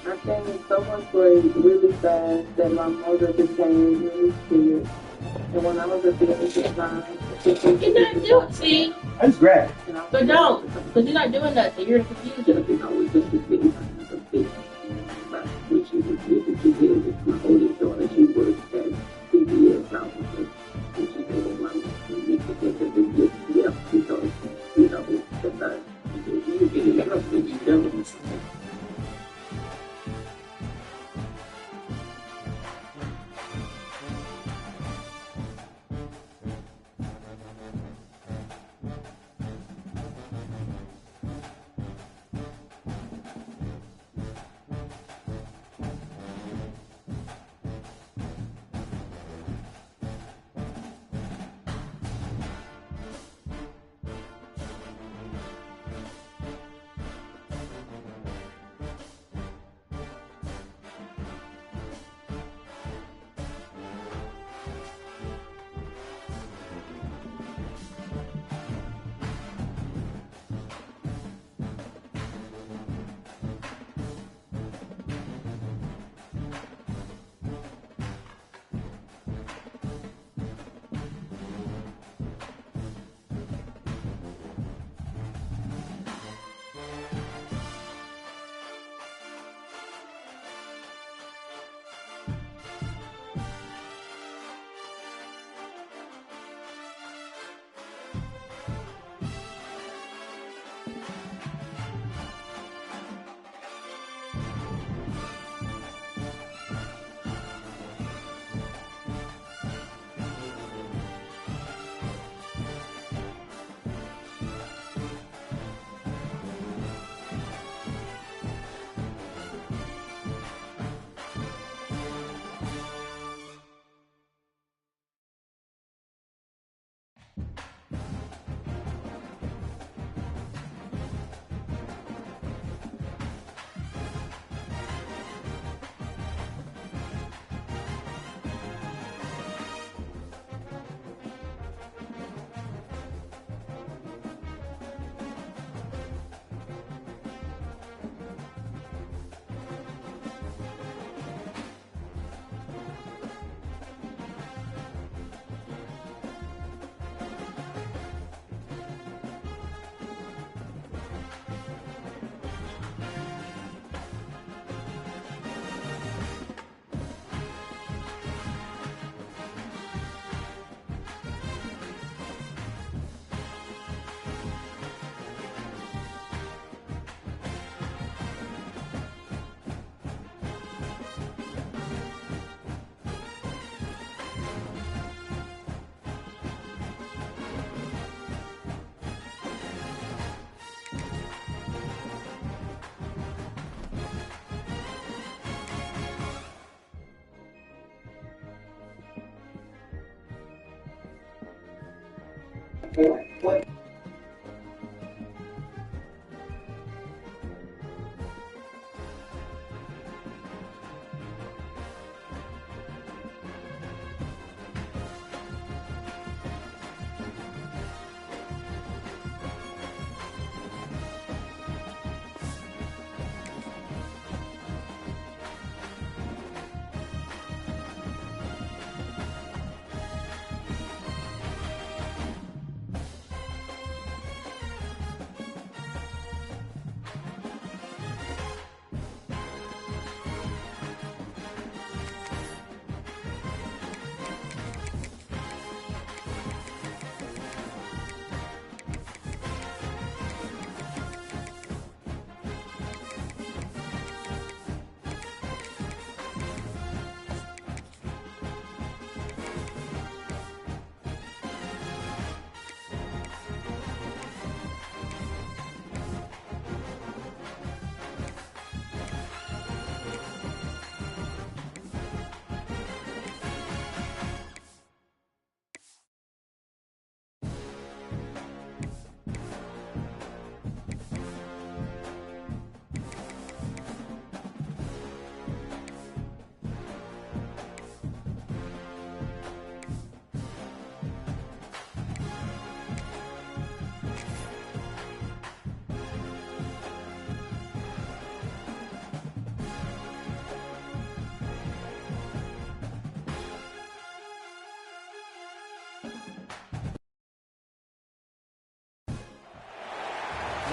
I think so much was really fast that my mother became really scared. And when I was a teenager, You're not doing, see? I just grab it. But don't, because you're not doing nothing. You're in confusion. you know, we just was getting kind of a big but when she was living, she did with my oldest daughter. She worked at CBS office. And she made it money. And we could get the big gift because, you know, the you get it up and you don't. What?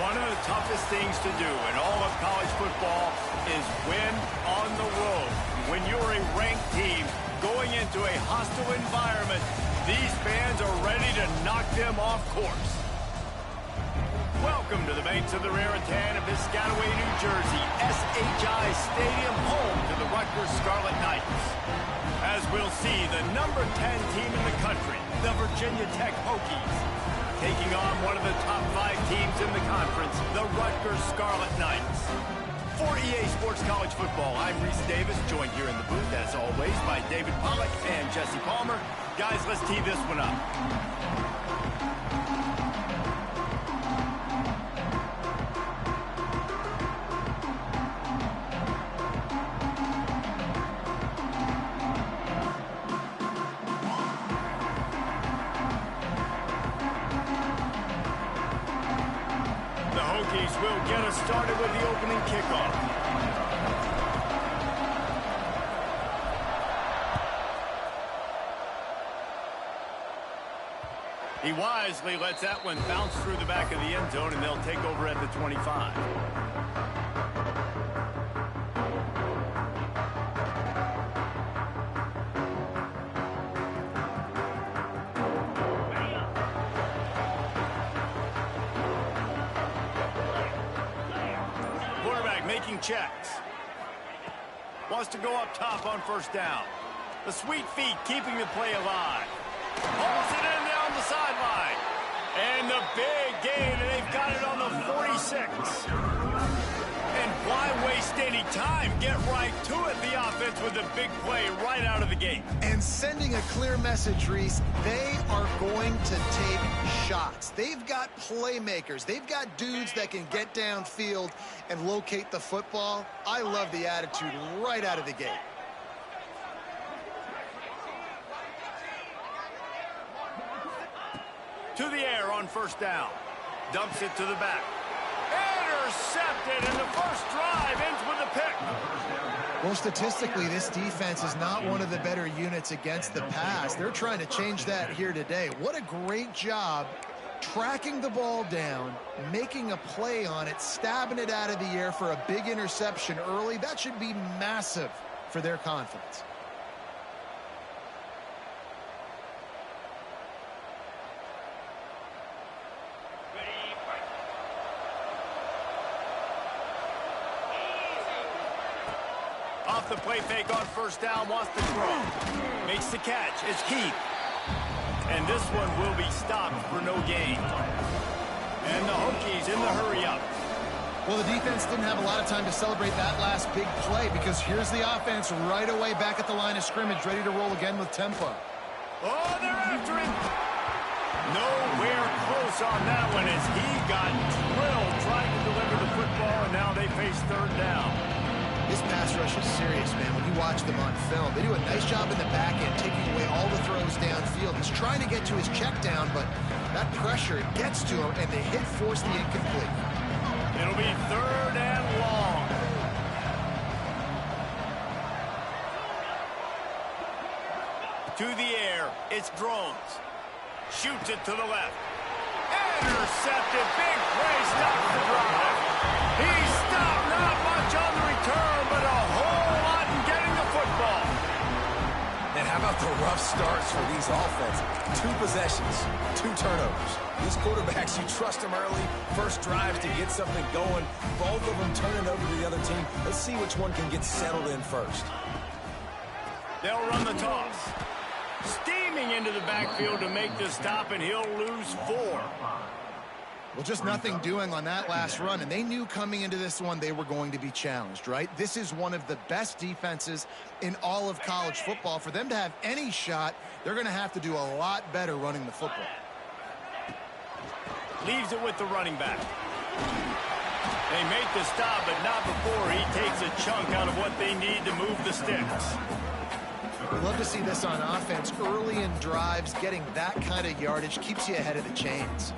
One of the toughest things to do in all of college football is win on the road. When you're a ranked team going into a hostile environment, these fans are ready to knock them off course. Welcome to the banks of the Raritan of Piscataway, New Jersey, SHI Stadium, home to the Rutgers Scarlet Knights. As we'll see, the number 10 team in the country, the Virginia Tech Hokies, taking on one of the top 5 teams in the conference, the Rutgers Scarlet Knights. For EA Sports College Football, I'm Reese Davis, joined here in the booth, as always, by David Pollack and Jesse Palmer. Guys, let's tee this one up. Will get us started with the opening kickoff. He wisely lets that one bounce through the back of the end zone, and they'll take over at the 25. Making checks. Wants to go up top on first down. The sweet feet keeping the play alive. Pulls it in down the sideline. And the big gain, and they've got it on the 46. And why waste any time? Get right to it, the offense, with a big play right out of the gate. And sending a clear message, Reese, they are going to take shots. They've got playmakers. They've got dudes that can get downfield and locate the football. I love the attitude right out of the gate. To the air on first down. Dumps it to the back. Intercepted, and the first drive ends with a pick. Well, statistically, this defense is not one of the better units against the pass. They're trying to change that here today. What a great job tracking the ball down, making a play on it, stabbing it out of the air for a big interception early. That should be massive for their confidence. Off the play fake on first down, wants to throw. Makes the catch. It's Keith. And this one will be stopped for no gain. And the Hokies in the hurry-up. Well, the defense didn't have a lot of time to celebrate that last big play because here's the offense right away back at the line of scrimmage, ready to roll again with tempo. Oh, they're after him. Nowhere close on that one as he got drilled trying to deliver the football, and now they face third down. This pass rush is serious, man. When you watch them on film, they do a nice job in the back end, taking away all the throws downfield. He's trying to get to his check down, but that pressure gets to him, and the hit forced the incomplete. It'll be third and long. To the air, it's Drones. Shoots it to the left. Intercepted, big play, stops the drive. He stopped, not much on the return, but a whole lot in getting the football. And how about the rough starts for these offenses? 2 possessions, 2 turnovers. These quarterbacks, you trust them early, first drives to get something going. Both of them turning over to the other team. Let's see which one can get settled in first. They'll run the toss. Steaming into the backfield to make the stop, and he'll lose 4. Well, just nothing doing on that last run, and they knew coming into this one they were going to be challenged, right? This is one of the best defenses in all of college football. For them to have any shot, they're going to have to do a lot better running the football. Leaves it with the running back. They make the stop, but not before he takes a chunk out of what they need to move the sticks. We love to see this on offense. Early in drives, getting that kind of yardage keeps you ahead of the chains.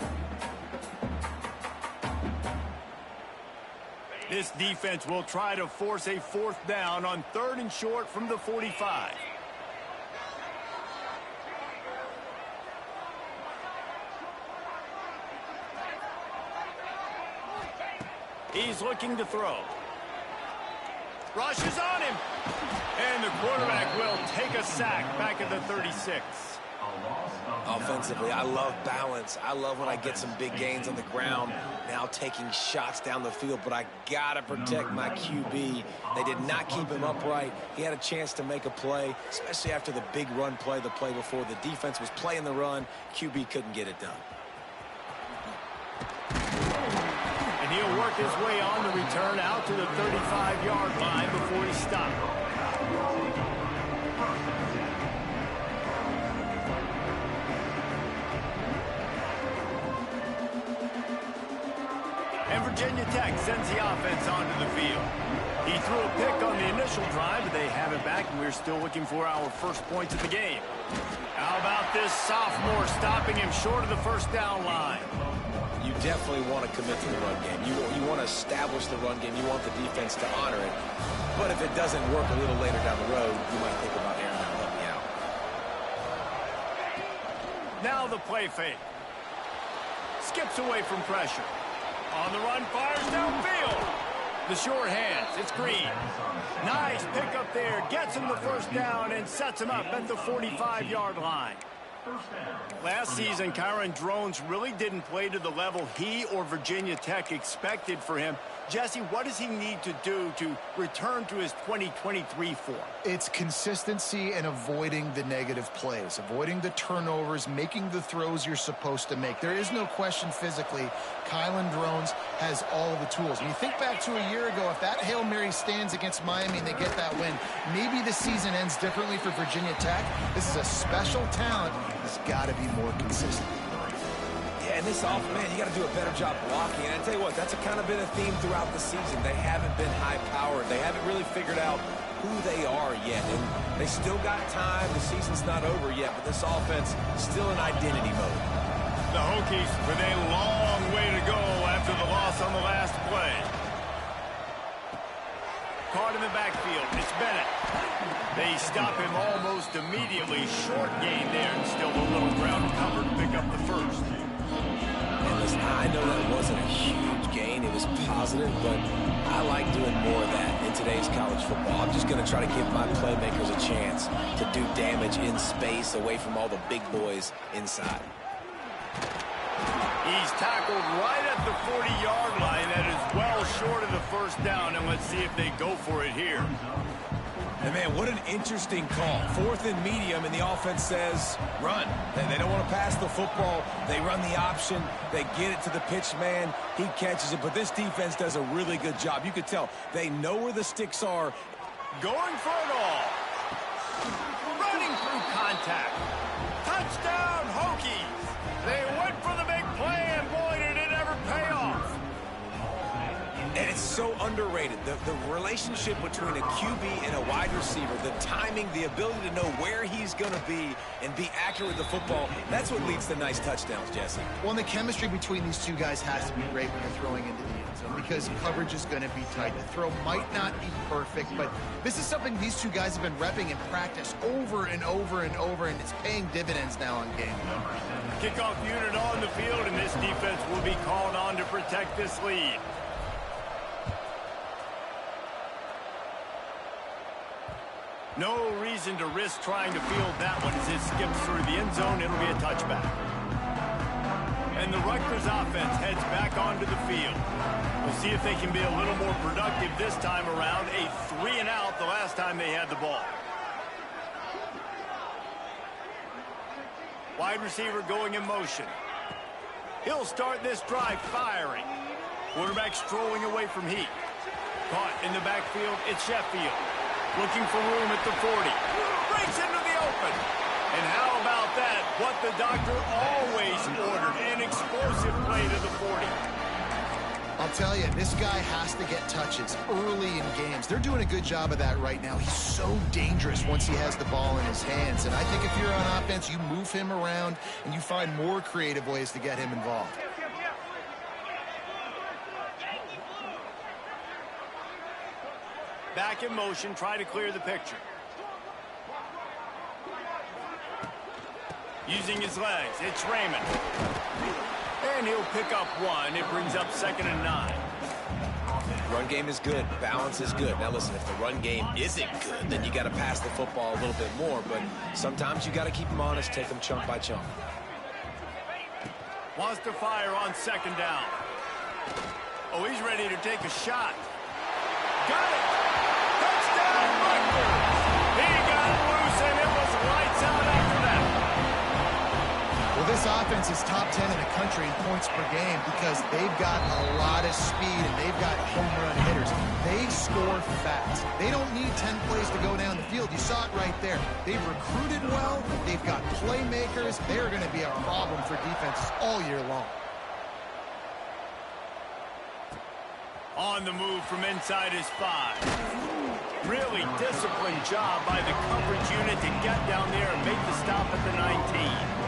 This defense will try to force a 4th down on 3rd and short from the 45. He's looking to throw. Rushes on him. And the quarterback will take a sack back at the 36. Offensively, I love balance. I love when I get some big gains on the ground, now taking shots down the field, but I got to protect my QB. They did not keep him upright. He had a chance to make a play, especially after the big run play the play before. The defense was playing the run. QB couldn't get it done. And he'll work his way on the return out to the 35-yard line before he stopped. And Virginia Tech sends the offense onto the field. He threw a pick on the initial drive, but they have it back, and we're still looking for our first points of the game. How about this sophomore stopping him short of the first down line? You definitely want to commit to the run game. You want to establish the run game. You want the defense to honor it. But if it doesn't work a little later down the road, you might think about Aaron and let me out. Now the play fake. Skips away from pressure. On the run, fires downfield. The short hands, it's Green. Nice pickup there, gets him the first down and sets him up at the 45-yard line. Last season, Kyron Drones really didn't play to the level he or Virginia Tech expected for him. Jesse, what does he need to do to return to his 2023 form? It's consistency and avoiding the negative plays, avoiding the turnovers, making the throws you're supposed to make. There is no question physically, Kyron Drones has all the tools. And you think back to a year ago, if that Hail Mary stands against Miami and they get that win, maybe the season ends differently for Virginia Tech. This is a special talent. He's got to be more consistent. Yeah, and this man, you got to do a better job blocking. And I tell you what, that's kind of been a theme throughout the season. They haven't been high-powered. They haven't really figured out who they are yet. And they still got time. The season's not over yet, but this offense is still in identity mode. The Hokies with a long way to go after the loss on the last play. Caught in the backfield. It's Bennett. They stop him almost immediately. Short gain there, and still a little ground covered to pick up the first. And listen, I know that wasn't a huge gain. It was positive, but I like doing more of that in today's college football. I'm just going to try to give my playmakers a chance to do damage in space away from all the big boys inside. He's tackled right at the 40-yard line. That is well short of the first down, and let's see if they go for it here. And man, what an interesting call. 4th and medium, and the offense says, run. They don't want to pass the football. They run the option. They get it to the pitch man. He catches it, but this defense does a really good job. You could tell they know where the sticks are. Going for it all. Running through contact. Touchdown, Hokies. They went for the big play, and boy, did it ever pay off. And it's so underrated. The relationship between a QB and a wide receiver, the timing, the ability to know where he's going to be and be accurate with the football, that's what leads to nice touchdowns, Jesse. Well, and the chemistry between these two guys has to be great when you're throwing into the end zone because coverage is going to be tight. The throw might not be perfect, but this is something these two guys have been repping in practice over and over and over, and it's paying dividends now on game. Kickoff unit on the field, and this defense will be called on to protect this lead. No reason to risk trying to field that one as it skips through the end zone. It'll be a touchback. And the Rutgers offense heads back onto the field. We'll see if they can be a little more productive this time around. A 3-and-out the last time they had the ball. Wide receiver going in motion. He'll start this drive firing. Quarterback strolling away from heat. Caught in the backfield, it's Sheffield. Looking for room at the 40. Breaks into the open. And how about that? What the doctor always ordered. An explosive play to the 40. I'll tell you, this guy has to get touches early in games. They're doing a good job of that right now. He's so dangerous once he has the ball in his hands. And I think if you're on offense, you move him around and you find more creative ways to get him involved. Back in motion, try to clear the picture. Using his legs, it's Raymond. And he'll pick up one. It brings up 2nd and 9. Run game is good. Balance is good. Now, listen, if the run game isn't good, then you got to pass the football a little bit more. But sometimes you got to keep them honest, take them chunk by chunk. Wants to fire on second down. Oh, he's ready to take a shot. Got it! Touchdown, Rutgers! He got loose, and it was lights out after that. Well, this offense is top 10 in the country in points per game because they've got a lot of speed and they've got home run hitters. They score fast. They don't need 10 plays to go down the field. You saw it right there. They've recruited well. They've got playmakers. They're going to be a problem for defenses all year long. On the move from inside his 5. Really disciplined job by the coverage unit to get down there and make the stop at the 19.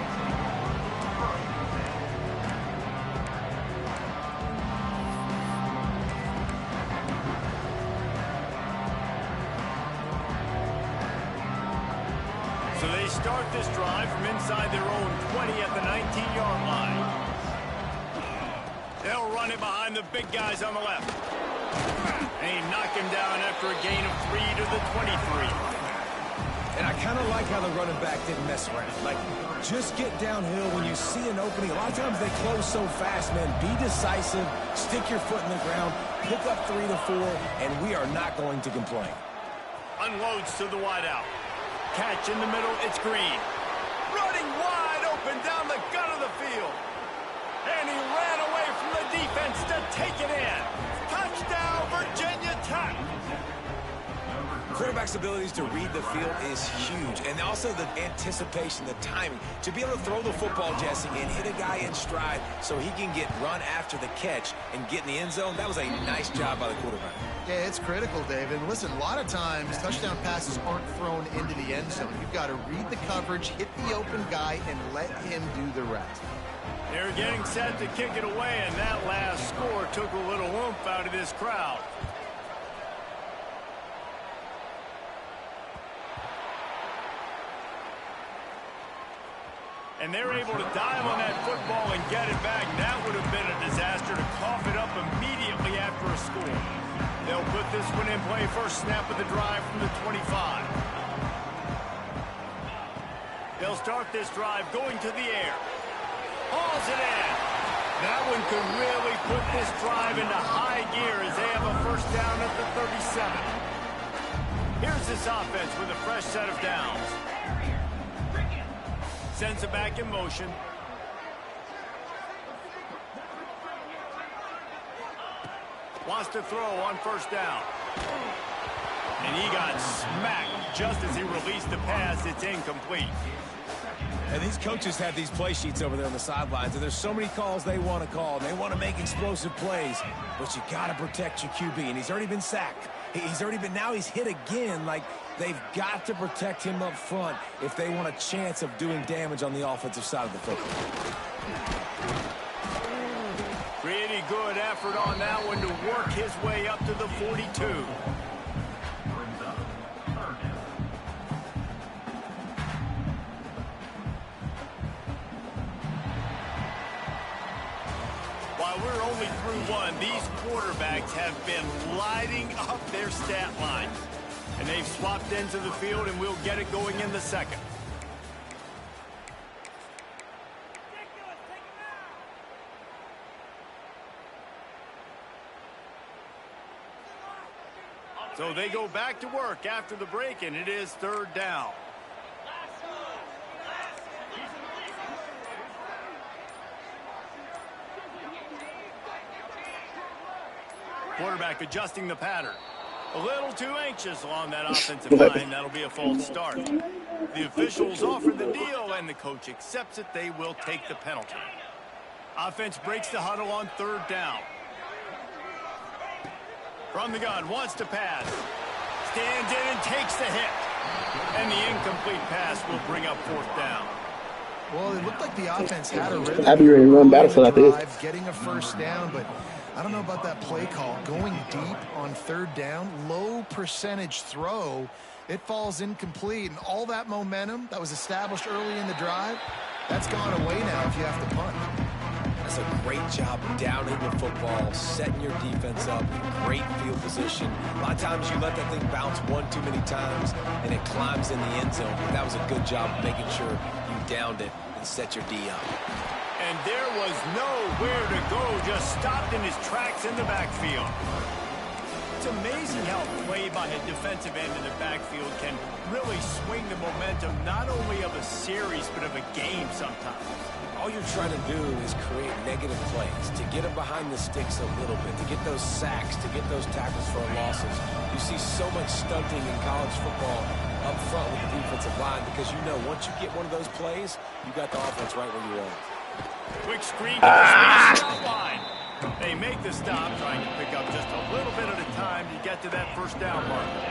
So they start this drive from inside their own 20 at the 19-yard line. They'll run it behind the big guys on the left. And he knocked him down after a gain of 3 to the 23. And I kind of like how the running back didn't mess around. Like, just get downhill when you see an opening. A lot of times they close so fast, man. Be decisive, stick your foot in the ground, pick up 3 to 4, and we are not going to complain. Unloads to the wideout. Catch in the middle, it's Green. Running wide open down the gut of the field. And he ran away from the defense to take it in. Touchdown, Virginia Tech. Quarterback's abilities to read the field is huge. And also the anticipation, the timing. To be able to throw the football, Jesse, and hit a guy in stride so he can get run after the catch and get in the end zone, that was a nice job by the quarterback. Yeah, it's critical, David. Listen, a lot of times touchdown passes aren't thrown into the end zone. You've got to read the coverage, hit the open guy, and let him do the rest. They're getting set to kick it away, and that last score took a little oomph out of this crowd. And they're able to dive on that football and get it back. That would have been a disaster to cough it up immediately after a score. They'll put this one in play. First snap of the drive from the 25. They'll start this drive going to the air. Hauls it in. That one could really put this drive into high gear as they have a first down at the 37. Here's this offense with a fresh set of downs. Sends it back in motion. Wants to throw on first down. And he got smacked just as he released the pass. It's incomplete. And these coaches have these play sheets over there on the sidelines, and there's so many calls they want to call, and they want to make explosive plays, but you got to protect your QB, and he's already been sacked. Now he's hit again. Like, they've got to protect him up front if they want a chance of doing damage on the offensive side of the football. Pretty good effort on that one to work his way up to the 42. While we're only through one, these quarterbacks have been lighting up their stat line. And they've swapped into the field, and we'll get it going in the second. So they go back to work after the break, and it is third down. Quarterback adjusting the pattern. A little too anxious along that offensive line. That'll be a false start. The officials offer the deal, and the coach accepts it. They will take the penalty. Offense breaks the huddle on third down. From the gun, wants to pass. Stands in and takes the hit. And the incomplete pass will bring up fourth down. Well, it looked like the offense had a rhythm. I'd be ready to run Battlefield after this. Getting a first down, but I don't know about that play call. Going deep on third down, low percentage throw, it falls incomplete. And all that momentum that was established early in the drive, that's gone away now if you have to punt. does a great job downing the football, setting your defense up, great field position. A lot of times you let that thing bounce one too many times, and it climbs in the end zone. But that was a good job of making sure you downed it and set your D up. And there was nowhere to go, just stopped in his tracks in the backfield. It's amazing how play by a defensive end in the backfield can really swing the momentum not only of a series but of a game sometimes. All you're trying to do is create negative plays, to get them behind the sticks a little bit, to get those sacks, to get those tackles for losses. You see so much stunting in college football up front with the defensive line because you know once you get one of those plays, you got the offense right where you want it. Quick screen to the stop line. They make the stop, trying to pick up just a little bit at a time to get to that first down marker.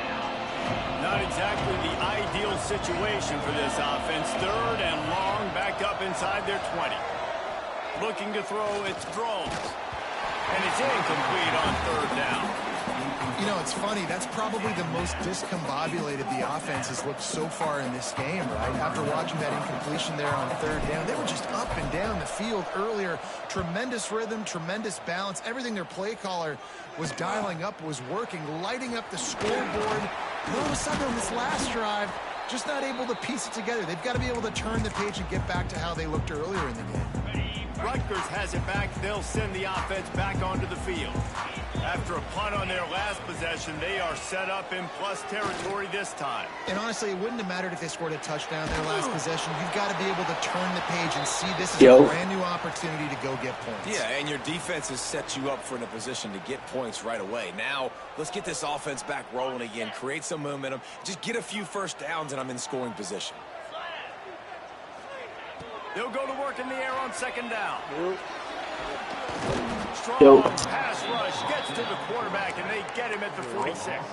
Not exactly the ideal situation for this offense. 3rd and long, back up inside their 20. Looking to throw, it's Drones. And it's incomplete on 3rd down. You know, it's funny. That's probably the most discombobulated the offense has looked so far in this game, right? After watching that incompletion there on 3rd down, they were just up and down the field earlier. Tremendous rhythm, tremendous balance. Everything their play caller was dialing up was working, lighting up the scoreboard. And all of a sudden on this last drive, just not able to piece it together. They've got to be able to turn the page and get back to how they looked earlier in the game. Rutgers has it back. They'll send the offense back onto the field. After a punt on their last possession, they are set up in plus territory this time. And honestly, it wouldn't have mattered if they scored a touchdown their last possession. You've got to be able to turn the page and see this is a brand new opportunity to go get points. Yeah, and your defense has set you up for in a position to get points right away. Now, let's get this offense back rolling again, create some momentum, just get a few first downs, and I'm in scoring position. They'll go to work in the air on 2nd down. Strong pass rush gets to the quarterback, and they get him at the 46.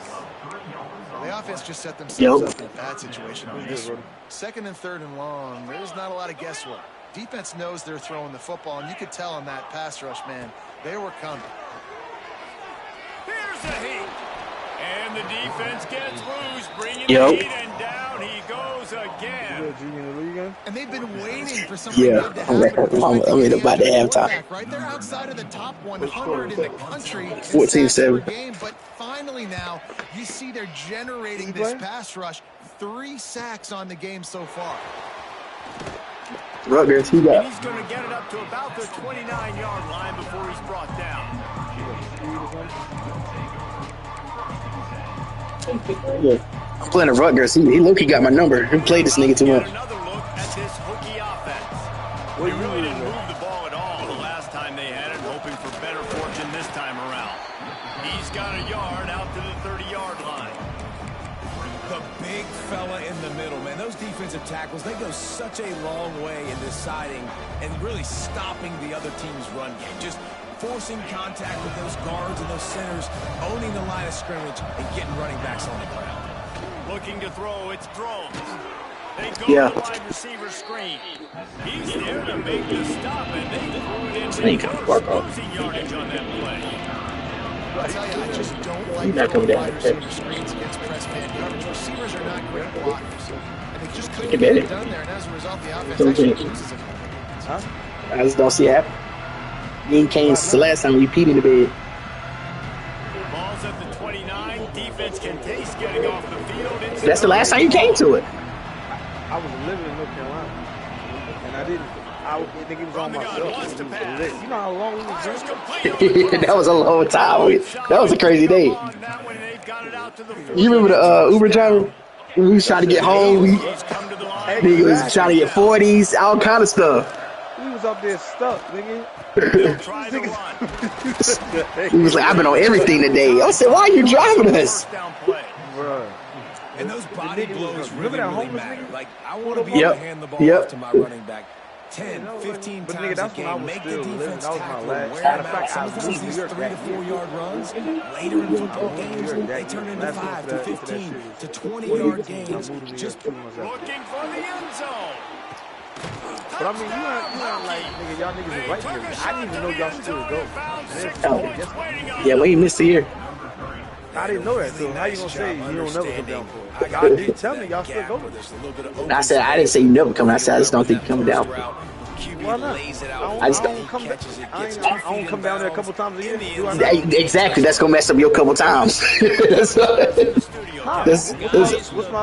The offense just set themselves up in a bad situation on this one. 2nd and 3rd and long, there's not a lot of guesswork. Defense knows they're throwing the football, and you could tell on that pass rush, man, they were coming. Here's a heat. And the defense gets loose, bringing the heat, and down he goes again. And they've been waiting for something good to happen. I'm about to halftime. Right, they're outside of the top 100 in the country. 14-7. But finally now, you see they're generating this pass rush. 3 sacks on the game so far. Rutgers, he got. And he's going to get it up to about the 29-yard line before he's brought down. I'm playing at Rutgers. He low-key got my number. He played this nigga too much. Another look at this hooky offense. They really didn't move the ball at all the last time they had it, hoping for better fortune this time around. He's got a yard out to the 30-yard line. The big fella in the middle, man. Those defensive tackles, they go such a long way in deciding and really stopping the other team's run game. Just forcing contact with those guards and those centers, owning the line of scrimmage, and getting running backs on the ground. Looking to throw, it's Drones. They go to the wide receiver screen. He's there to make the stop, and they threw it into closing yardage on that play. I tell you, I just don't like throwing wide receiver screens against press man coverage. Receivers are not great blockers, and they just couldn't get it done there, and as a result, the offense actually loses it. I just don't see it happen. You ain't came since the last time you peed in the bed. Ball's at the 29. Defense can taste getting off the field. That's the last time you came to it. I was living in North Carolina, and I didn't. I think it was on myself. You know how long we was drinking? That was a long time. That was a crazy day. You remember the Uber driver? We was trying to get home. He was trying to get 40s, all kind of stuff. We was up there stuck, nigga. He was like, I've been on everything today. I said, why are you driving us? Bruh. And those body blows really matter. Like, I want to be Yep. able to hand the ball off to my running back 10, 15 But times nigga, that's a when I game. was Make the still living. defense That was my tackle, last. wear Matter them of out. fact, I was Sometimes in New these York 3 that to 4 year. yard runs later in football games, they turn into 5 to 15 to 20-yard games. Just Looking for the end zone. But I mean, you not like, nigga, y'all niggas is right here. I didn't even know y'all still go. Yeah, we ain't missed a year. I didn't know that, so how you gonna say you don't never come down for it? Y'all did tell me y'all still go. I said, I didn't say you never coming. I said, I just don't think you're coming down. QB Why not? lays it out. I don't come down there a couple times a year. Do I not? Exactly. That's gonna mess up your couple times. Studio. What's my